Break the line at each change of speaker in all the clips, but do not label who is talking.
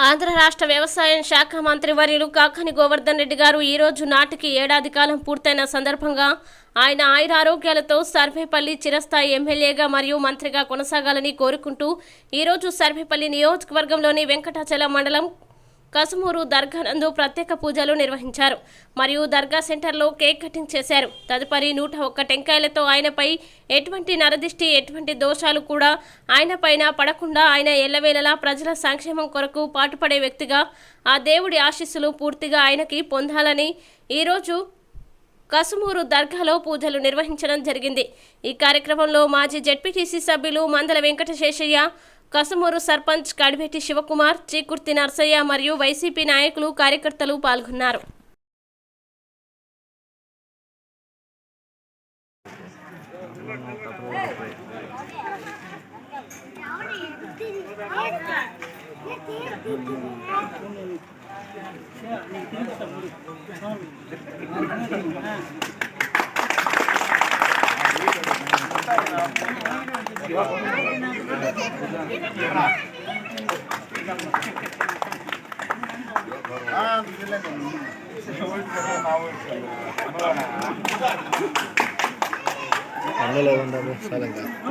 ఆంధ్ర రాష్ట్ర వ్యవసాయ శాఖ మంత్రి వర్యులు కాకాని గోవర్ధన్ రెడ్డి గారు ఈ రోజు నాటికి ఏడాది కాలం పూర్తయిన సందర్భంగా ఆయన ఆయురారోగ్యాలతో సర్వేపల్లి చిరస్థాయి ఎమ్మెల్యేగా మరియు మంత్రిగా కొనసాగాలని కోరుకుంటూ ఈ రోజు సర్వేపల్లి నియోజకవర్గంలోని వెంకటాచలం మండలం కసుమూరు దర్గా నందు ప్రత్యేక పూజలు నిర్వహించారు మరియు దర్గా సెంటర్లో కేక్ కటింగ్ చేశారు. తదుపరి 101 టెంకాయలతో ఆయనపై ఎటువంటి నరదిష్టి ఎటువంటి దోషాలు కూడా ఆయన పైన పడకుండా ఆయన ఎల్లవేళలా ప్రజల సంక్షేమం కొరకు పాటుపడే వ్యక్తిగా ఆ దేవుడి ఆశీస్సులు పూర్తిగా ఆయనకి పొందాలని ఈరోజు కసుమూరు దర్గాలో పూజలు నిర్వహించడం జరిగింది. ఈ కార్యక్రమంలో మాజీ జెడ్పీటీసీ సభ్యులు మందల వెంకటశేషయ్య, కసుమూరు సర్పంచ్ కడివెట్టి శివకుమార్, చీకుర్తి నర్సయ్య మరియు వైసీపీ నాయకులు కార్యకర్తలు పాల్గొన్నారు.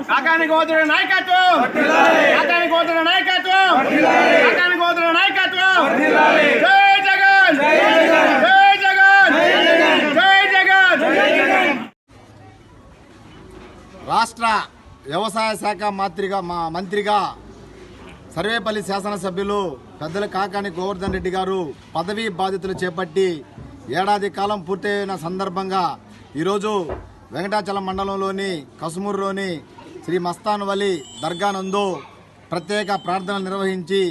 కాకాని గోత్రుల నాయకత్వం, కాకాని గోత్రుల నాయకత్వం, కాకాని గోత్రుల నాయకత్వం. జై జగన్, జై జగన్, జై జగన్. రాష్ట్ర వ్యవసాయ శాఖ మంత్రిగా సర్వేపల్లి శాసనసభ్యులు పెద్దల కాకాని గోవర్ధన్ రెడ్డి గారు పదవీ బాధ్యతలు చేపట్టి ఏడాది కాలం పూర్తయిన సందర్భంగా ఈరోజు వెంకటాచలం మండలంలోని కసుమూరులోని శ్రీ మస్తాన్ వలి దర్గా నందు ప్రత్యేక ప్రార్థనలు నిర్వహించి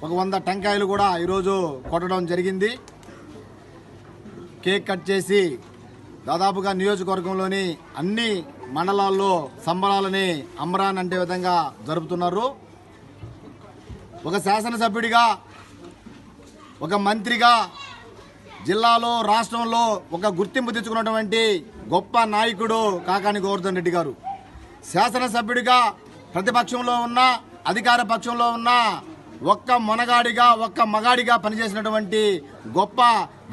100 టెంకాయలు కూడా ఈరోజు కొట్టడం జరిగింది. కేక్ కట్ చేసి దాదాపుగా నియోజకవర్గంలోని అన్ని మండలాల్లో సంబరాలని అమరాన్ అంటే విధంగా జరుపుతున్నారు. ఒక శాసనసభ్యుడిగా, ఒక మంత్రిగా జిల్లాలో రాష్ట్రంలో ఒక గుర్తింపు తెచ్చుకున్నటువంటి గొప్ప నాయకుడు కాకాని గోవర్ధన్ రెడ్డి గారు. శాసనసభ్యుడిగా ప్రతిపక్షంలో ఉన్న అధికార పక్షంలో ఉన్న ఒక్క మొనగాడిగా ఒక్క మగాడిగా పనిచేసినటువంటి గొప్ప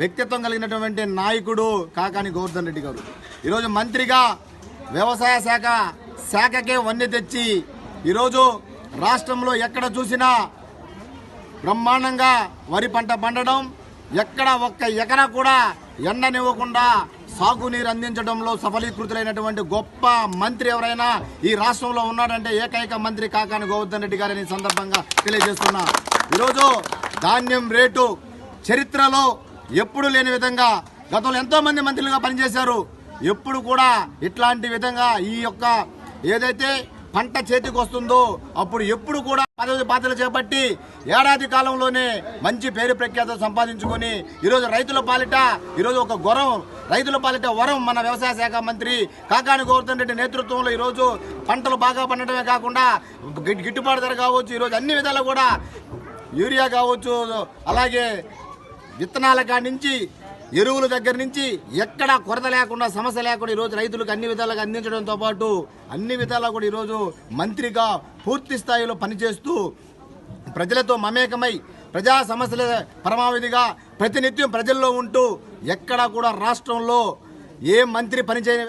వ్యక్తిత్వం కలిగినటువంటి నాయకుడు కాకాని గోవర్ధన్ రెడ్డి గారు. ఈరోజు మంత్రిగా వ్యవసాయ శాఖకే వన్నె తెచ్చి ఈరోజు రాష్ట్రంలో ఎక్కడ చూసినా బ్రహ్మాండంగా వరి పంట పండడం, ఎక్కడ ఒక్క ఎకరా కూడా ఎండనివ్వకుండా సాగునీరు అందించడంలో సఫలీకృతులైనటువంటి గొప్ప మంత్రి ఎవరైనా ఈ రాష్ట్రంలో ఉన్నాడంటే ఏకైక మంత్రి కాకాని గోవర్ధన్ రెడ్డి గారిని సందర్భంగా తెలియజేస్తున్నా. ఈరోజు ధాన్యం రేటు చరిత్రలో ఎప్పుడు లేని విధంగా గతంలో ఎంతో మంది మంత్రులుగా పనిచేశారు. ఎప్పుడు కూడా ఇట్లాంటి విధంగా ఈ యొక్క ఏదైతే పంట చేతికి వస్తుందో అప్పుడు ఎప్పుడు కూడా పదవి బాధ్యతలు చేపట్టి ఏడాది కాలంలోనే మంచి పేరు ప్రఖ్యాతలు సంపాదించుకొని ఈరోజు రైతుల పాలిట ఈరోజు ఒక రైతుల పాలిట వరం మన వ్యవసాయ శాఖ మంత్రి కాకాని గోవర్ధన్ రెడ్డి నేతృత్వంలో ఈరోజు పంటలు బాగా పండటమే కాకుండా గిట్టుబాటు ధర కావచ్చు, ఈరోజు అన్ని విధాలు కూడా యూరియా కావచ్చు, అలాగే విత్తనాల కాడి నుంచి ఎరువుల దగ్గర నుంచి ఎక్కడా కొరత లేకుండా సమస్య లేకుండా ఈరోజు రైతులకు అన్ని విధాలుగా అందించడంతో పాటు అన్ని విధాలా కూడా ఈరోజు మంత్రిగా పూర్తి స్థాయిలో పనిచేస్తూ ప్రజలతో మమేకమై ప్రజా సమస్యల పరమావధిగా ప్రతినిత్యం ప్రజల్లో ఉంటూ ఎక్కడా కూడా రాష్ట్రంలో ఏ మంత్రి పనిచేయని